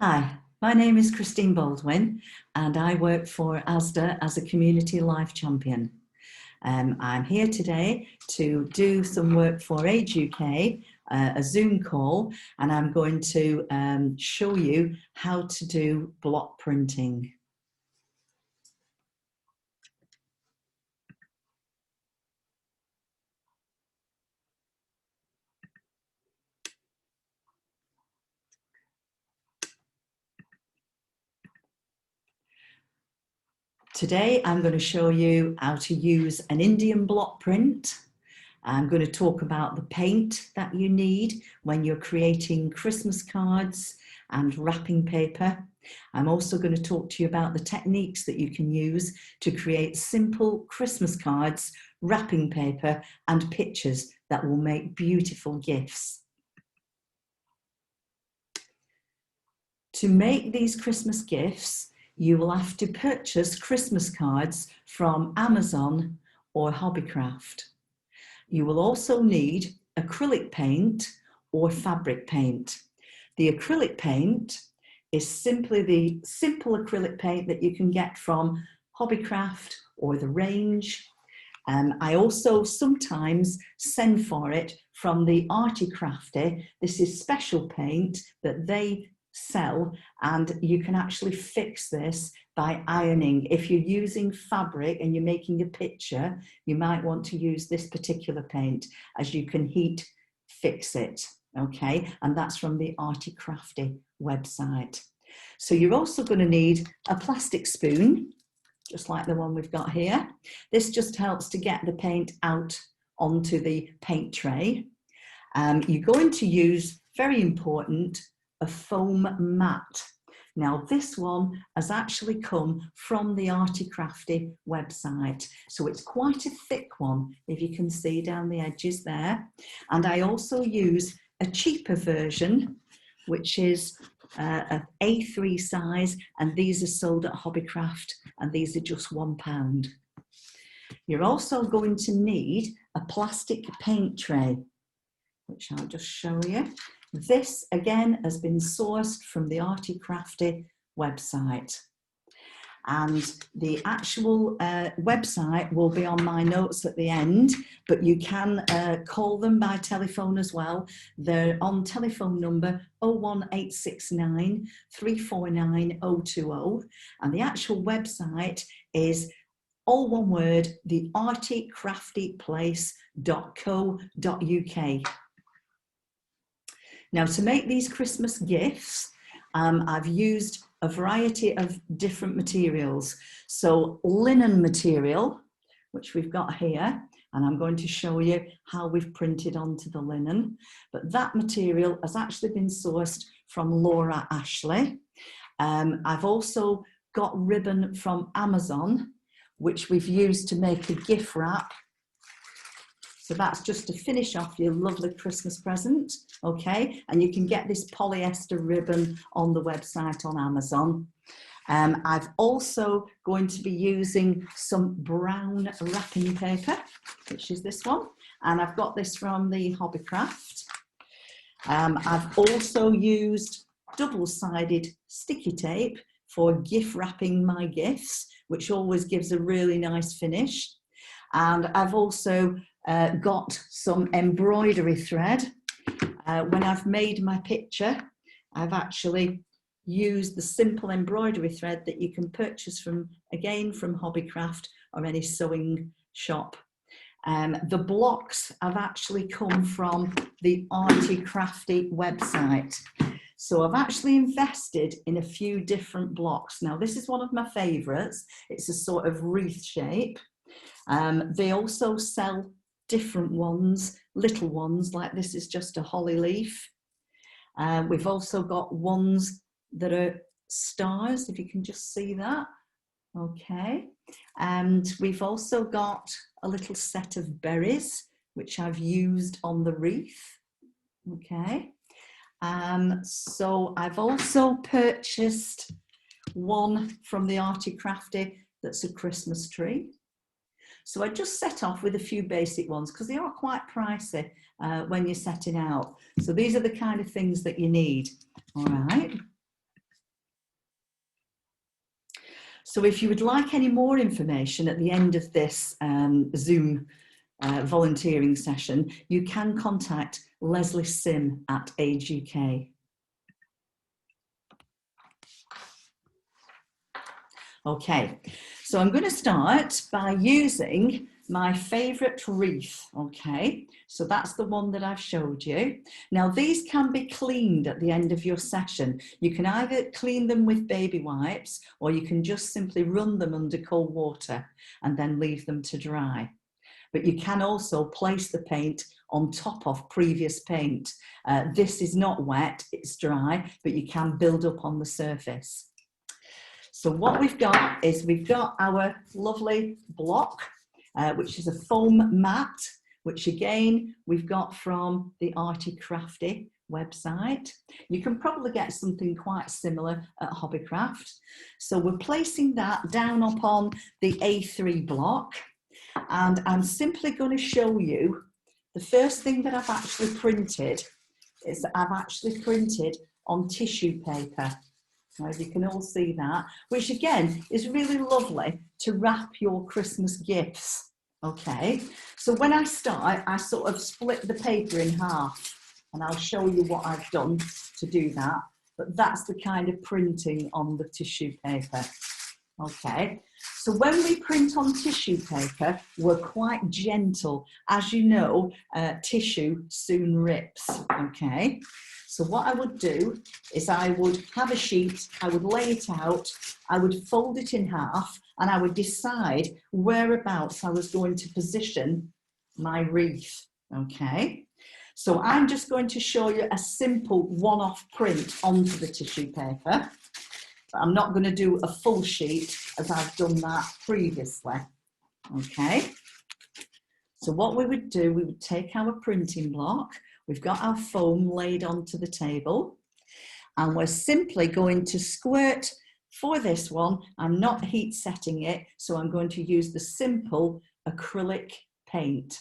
Hi, my name is Christine Baldwin and I work for ASDA as a Community Life Champion. I'm here today to do some work for Age UK, a Zoom call, and I'm going to show you how to do block printing. Today I'm going to show you how to use an Indian block print. I'm going to talk about the paint that you need when you're creating Christmas cards and wrapping paper. I'm also going to talk to you about the techniques that you can use to create simple Christmas cards, wrapping paper and pictures that will make beautiful gifts. To make these Christmas gifts, you will have to purchase Christmas cards from Amazon or Hobbycraft. You will also need acrylic paint or fabric paint. The acrylic paint is simply the simple acrylic paint that you can get from Hobbycraft or the range. I also sometimes send for it from the Arty Crafty. This is special paint that they sell, and you can actually fix this by ironing. If you're using fabric and you're making a picture, you might want to use this particular paint, as you can heat fix it, okay? And that's from the Arty Crafty website. So you're also going to need a plastic spoon, just like the one we've got here. This just helps to get the paint out onto the paint tray. You're going to use, very important, a foam mat. Now this one has actually come from the Arty Crafty website, so it's quite a thick one, if you can see down the edges there. And I also use a cheaper version, which is a A3 size, and these are sold at Hobbycraft, and these are just £1. You're also going to need a plastic paint tray, which I'll just show you. This again has been sourced from the Arty Crafty website, and the actual website will be on my notes at the end, but you can call them by telephone as well. They're on telephone number 01869 349 020, and the actual website is all one word, the artycraftyplace.co.uk. Now, to make these Christmas gifts, I've used a variety of different materials. So linen material, which we've got here, and I'm going to show you how we've printed onto the linen. But that material has actually been sourced from Laura Ashley. I've also got ribbon from Amazon, which we've used to make a gift wrap. So that's just to finish off your lovely Christmas present, okay? And you can get this polyester ribbon on the website on Amazon. I've also going to be using some brown wrapping paper, which is this one. And I've got this from the Hobbycraft. I've also used double-sided sticky tape for gift wrapping my gifts, which always gives a really nice finish. And I've also got some embroidery thread. When I've made my picture, I've actually used the simple embroidery thread that you can purchase from, again, from Hobbycraft or any sewing shop. The blocks have actually come from the Arty Crafty website. So I've actually invested in a few different blocks. Now this is one of my favourites. It's a sort of wreath shape. They also sell different ones, little ones, like this is just a holly leaf. We've also got ones that are stars, if you can just see that. Okay. And we've also got a little set of berries, which I've used on the wreath. Okay. So I've also purchased one from the Arty Crafty that's a Christmas tree. So I just set off with a few basic ones because they are quite pricey when you're setting out. So these are the kind of things that you need. All right. So if you would like any more information at the end of this Zoom volunteering session, you can contact Leslie Sim at Age UK. Okay, so I'm going to start by using my favourite wreath, okay? So that's the one that I've showed you. Now these can be cleaned at the end of your session. You can either clean them with baby wipes or you can just simply run them under cold water and then leave them to dry. But you can also place the paint on top of previous paint. This is not wet, it's dry, but you can build up on the surface. So what we've got is we've got our lovely block, which is a foam mat, which again, we've got from the Arty Crafty website. You can probably get something quite similar at Hobbycraft. So we're placing that down upon the A3 block, and I'm simply going to show you the first thing that I've actually printed is I've actually printed on tissue paper. Now you can all see that, which again is really lovely to wrap your Christmas gifts. Okay, so when I start, I sort of split the paper in half, and I'll show you what I've done to do that. But that's the kind of printing on the tissue paper. Okay, so when we print on tissue paper, we're quite gentle. As you know, tissue soon rips, okay? So what I would do is I would have a sheet, I would lay it out, I would fold it in half, and I would decide whereabouts I was going to position my wreath, okay? So I'm just going to show you a simple one-off print onto the tissue paper. I'm not going to do a full sheet as I've done that previously, okay? So what we would do, we would take our printing block, we've got our foam laid onto the table, and we're simply going to squirt. For this one, I'm not heat setting it, so I'm going to use the simple acrylic paint.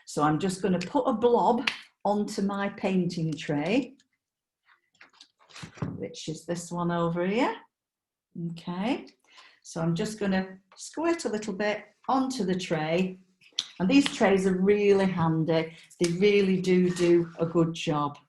So I'm just going to put a blob onto my painting tray, which is this one over here. Okay, so I'm just going to squirt a little bit onto the tray, and these trays are really handy. They really do a good job.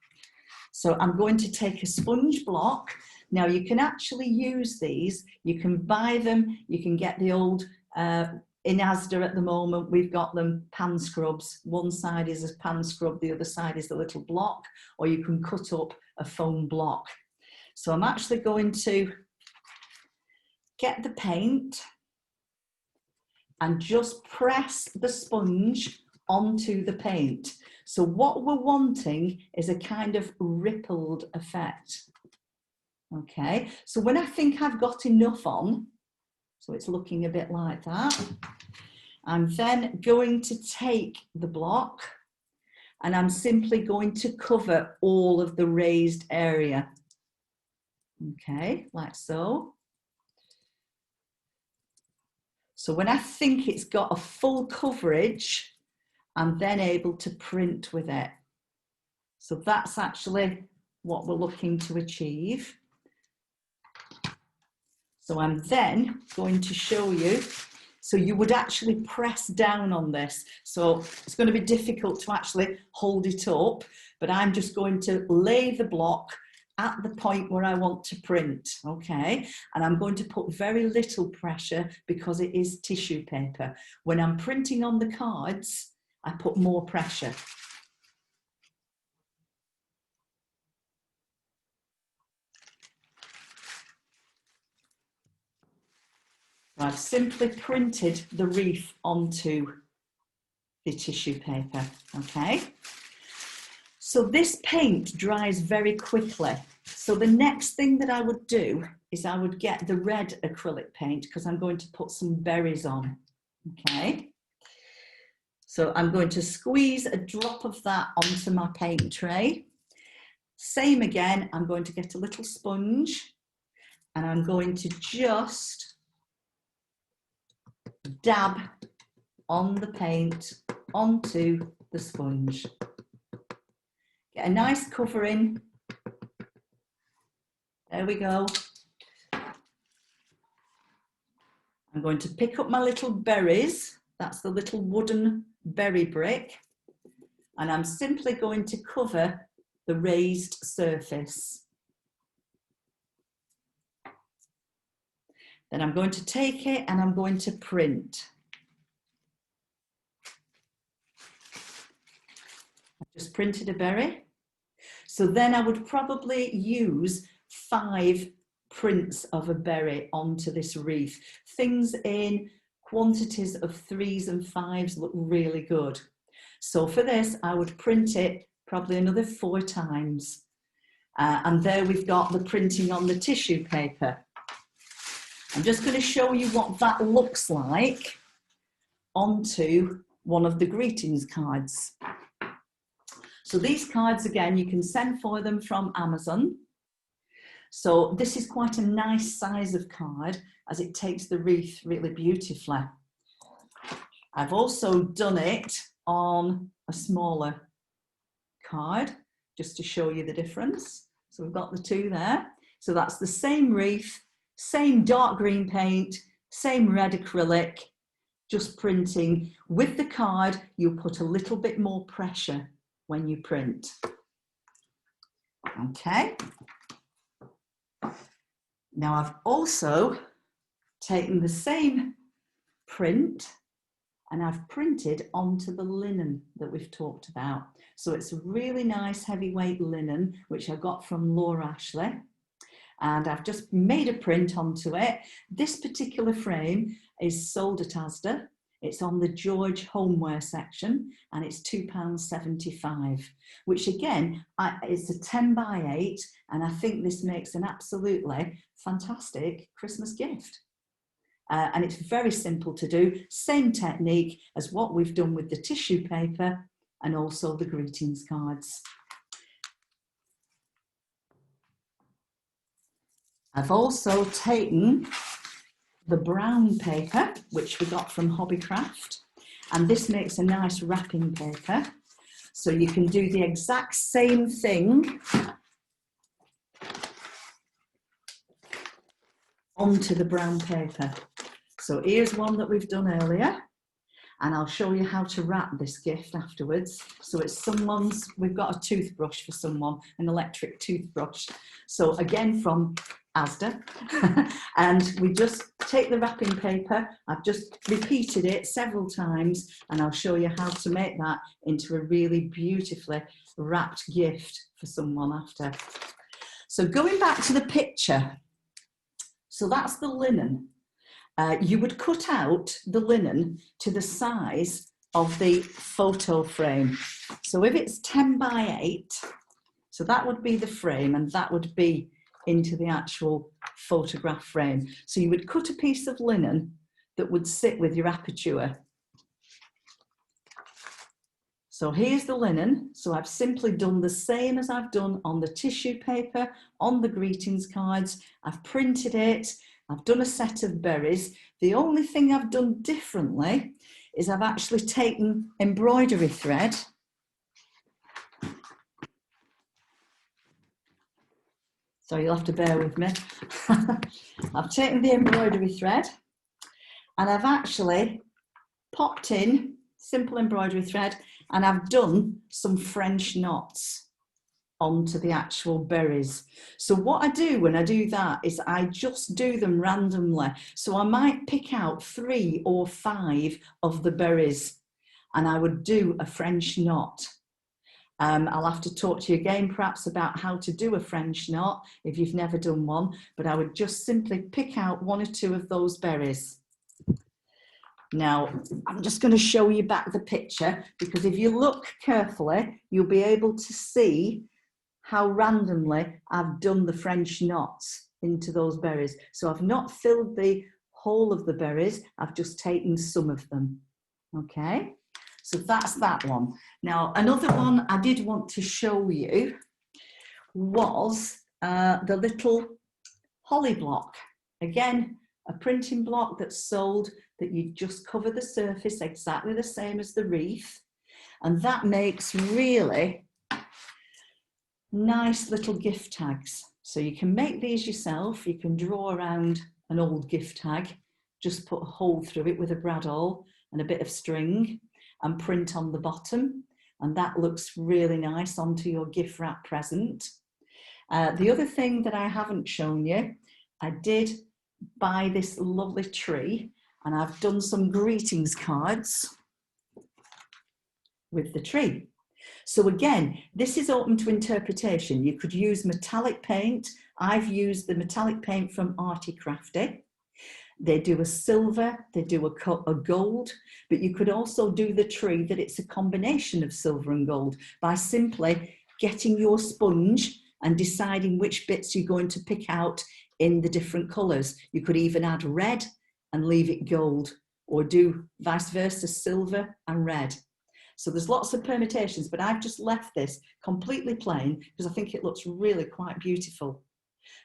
So I'm going to take a sponge block. Now you can actually use these, you can buy them, you can get the old, in Asda at the moment, we've got them pan scrubs. One side is a pan scrub, the other side is a little block, or you can cut up a foam block. So I'm actually going to get the paint and just press the sponge onto the paint. So what we're wanting is a kind of rippled effect. Okay, so when I think I've got enough on, so it's looking a bit like that, I'm then going to take the block and I'm simply going to cover all of the raised area. Okay, like so. So when I think it's got a full coverage, I'm then able to print with it. So that's actually what we're looking to achieve. So I'm then going to show you. So you would actually press down on this. So it's going to be difficult to actually hold it up, but I'm just going to lay the block at the point where I want to print, okay? And I'm going to put very little pressure because it is tissue paper. When I'm printing on the cards, I put more pressure. I've simply printed the wreath onto the tissue paper, okay? So this paint dries very quickly. So the next thing that I would do is I would get the red acrylic paint because I'm going to put some berries on, okay? So I'm going to squeeze a drop of that onto my paint tray. Same again, I'm going to get a little sponge and I'm going to just dab on the paint onto the sponge. Get a nice covering. There we go. I'm going to pick up my little berries. That's the little wooden berry brick. And I'm simply going to cover the raised surface. Then I'm going to take it and I'm going to print. I've just printed a berry. So then I would probably use 5 prints of a berry onto this wreath. Things in quantities of 3s and 5s look really good. So for this, I would print it probably another 4 times. And there we've got the printing on the tissue paper. I'm just going to show you what that looks like onto one of the greetings cards. So these cards, again, you can send for them from Amazon. So this is quite a nice size of card as it takes the wreath really beautifully. I've also done it on a smaller card just to show you the difference. So we've got the 2 there. So that's the same wreath, same dark green paint, same red acrylic, just printing. With the card, you'll put a little bit more pressure when you print. Okay. Now I've also taken the same print and I've printed onto the linen that we've talked about. So it's a really nice heavyweight linen, which I got from Laura Ashley. And I've just made a print onto it. This particular frame is sold at Asda. It's on the George homeware section and it's £2.75, which again, it's a 10 by 8. And I think this makes an absolutely fantastic Christmas gift. And it's very simple to do. Same technique as what we've done with the tissue paper and also the greetings cards. I've also taken the brown paper, which we got from Hobbycraft, and this makes a nice wrapping paper. So you can do the exact same thing onto the brown paper. So here's one that we've done earlier, and I'll show you how to wrap this gift afterwards. So it's someone's, we've got a toothbrush for someone, an electric toothbrush. So again from Asda, and we just take the wrapping paper. I've just repeated it several times and I'll show you how to make that into a really beautifully wrapped gift for someone after. So going back to the picture, so that's the linen. You would cut out the linen to the size of the photo frame. So if it's 10 by 8, so that would be the frame and that would be into the actual photograph frame. So you would cut a piece of linen that would sit with your aperture. So here's the linen. So I've simply done the same as I've done on the tissue paper, on the greetings cards. I've printed it. I've done a set of berries. The only thing I've done differently is I've actually taken embroidery thread. So you'll have to bear with me. I've taken the embroidery thread and I've actually popped in simple embroidery thread and I've done some French knots onto the actual berries. So what I do when I do that is I just do them randomly. So I might pick out 3 or 5 of the berries and I would do a French knot. I'll have to talk to you again perhaps about how to do a French knot if you've never done one, but I would just simply pick out 1 or 2 of those berries. Now, I'm just going to show you back the picture because if you look carefully, you'll be able to see how randomly I've done the French knots into those berries. So I've not filled the whole of the berries, I've just taken some of them. Okay. So that's that one. Now, another one I did want to show you was the little holly block. Again, a printing block that's sold that you just cover the surface exactly the same as the wreath. And that makes really nice little gift tags. So you can make these yourself. You can draw around an old gift tag just put a hole through it with a brad awl and a bit of string and print on the bottom. And that looks really nice onto your gift wrap present. The other thing that I haven't shown you, I did buy this lovely tree and I've done some greetings cards with the tree. So again, this is open to interpretation. You could use metallic paint. I've used the metallic paint from Arty Crafty. They do a silver, they do a gold, but you could also do the tree that it's a combination of silver and gold by simply getting your sponge and deciding which bits you're going to pick out in the different colours. You could even add red and leave it gold, or do vice versa, silver and red. So there's lots of permutations, but I've just left this completely plain because I think it looks really quite beautiful.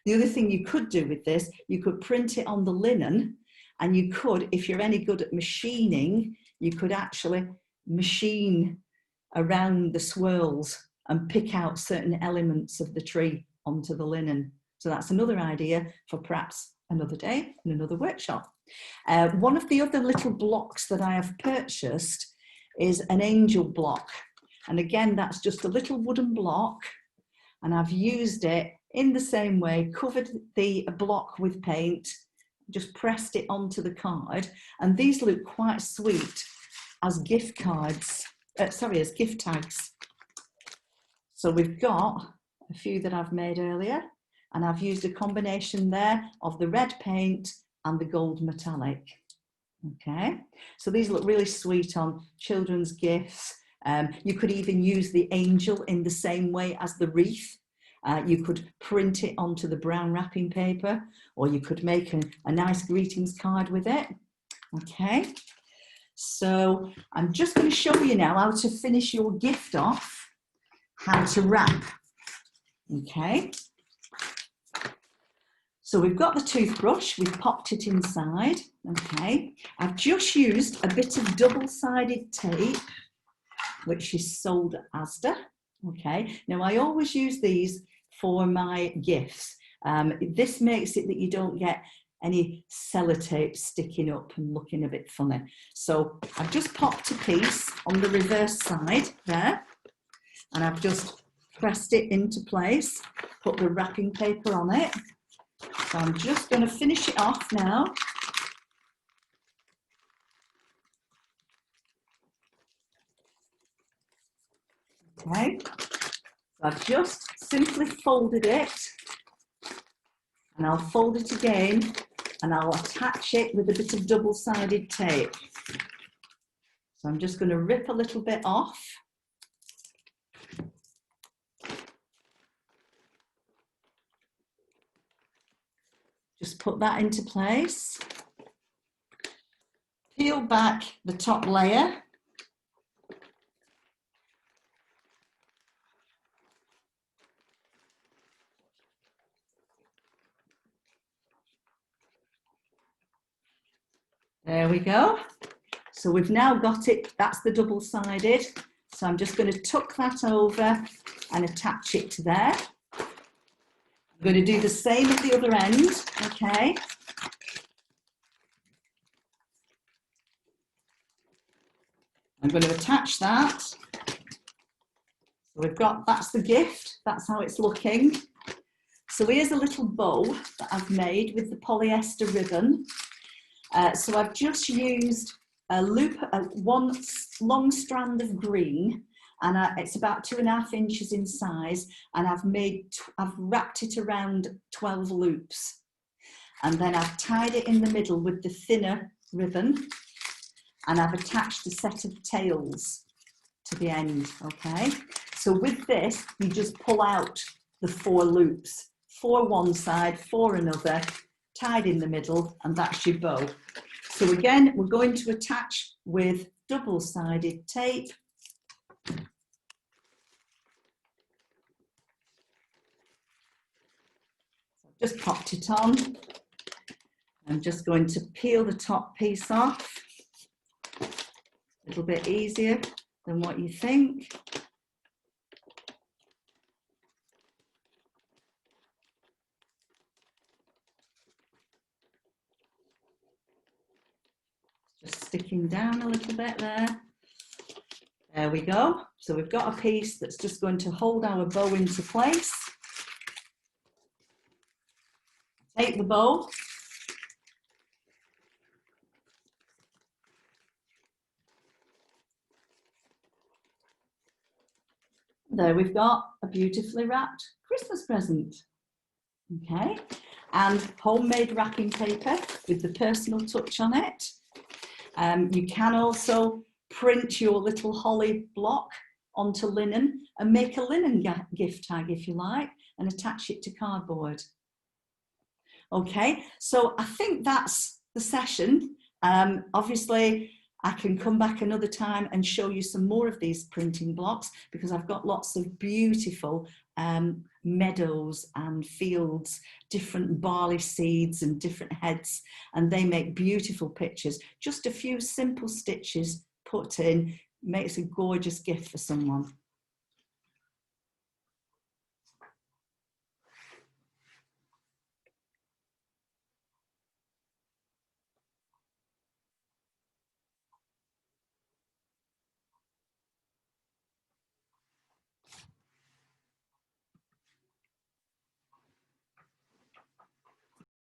The other thing you could do with this, you could print it on the linen, and you could, if you're any good at machining, you could actually machine around the swirls and pick out certain elements of the tree onto the linen. So that's another idea for perhaps another day in another workshop. One of the other little blocks that I have purchased is an angel block. And again, that's just a little wooden block. And I've used it in the same way, covered the block with paint, just pressed it onto the card. And these look quite sweet as gift cards, as gift tags. So we've got a few that I've made earlier, and I've used a combination there of the red paint and the gold metallic. Okay, so these look really sweet on children's gifts. You could even use the angel in the same way as the wreath. You could print it onto the brown wrapping paper, or you could make a nice greetings card with it. Okay, so I'm just going to show you now how to finish your gift off, how to wrap. Okay, so we've got the toothbrush, we've popped it inside. Okay, I've just used a bit of double-sided tape, which is sold at Asda. Okay, now I always use these for my gifts. This makes it that you don't get any sellotape sticking up and looking a bit funny. So I've just popped a piece on the reverse side there, and I've just pressed it into place, put the wrapping paper on it. So I'm just going to finish it off now. Okay, so I've just simply folded it, and I'll fold it again, and I'll attach it with a bit of double-sided tape. So I'm just going to rip a little bit off. Just put that into place. Peel back the top layer. There we go. So we've now got it, that's the double-sided. So I'm just going to tuck that over and attach it to there. I'm going to do the same at the other end, okay? I'm going to attach that. So we've got, that's the gift, that's how it's looking. So here's a little bow that I've made with the polyester ribbon. So I've just used one long strand of green, and it's about 2.5 inches in size, and I've wrapped it around 12 loops, and then I've tied it in the middle with the thinner ribbon, and I've attached a set of tails to the end. Okay, so with this you just pull out the 4 loops, 4 one side, 4 another, tied in the middle, and that's your bow. So again, we're going to attach with double-sided tape. Just popped it on. I'm just going to peel the top piece off. A little bit easier than what you think. Just sticking down a little bit there. There we go. So we've got a piece that's just going to hold our bow into place. Take the bow. There we've got a beautifully wrapped Christmas present. Okay, and homemade wrapping paper with the personal touch on it. You can also print your little holly block onto linen and make a linen gift tag if you like and attach it to cardboard. Okay, so I think that's the session. Obviously, I can come back another time and show you some more of these printing blocks because I've got lots of beautiful meadows and fields, different barley seeds and different heads, and they make beautiful pictures. Just a few simple stitches put in makes a gorgeous gift for someone.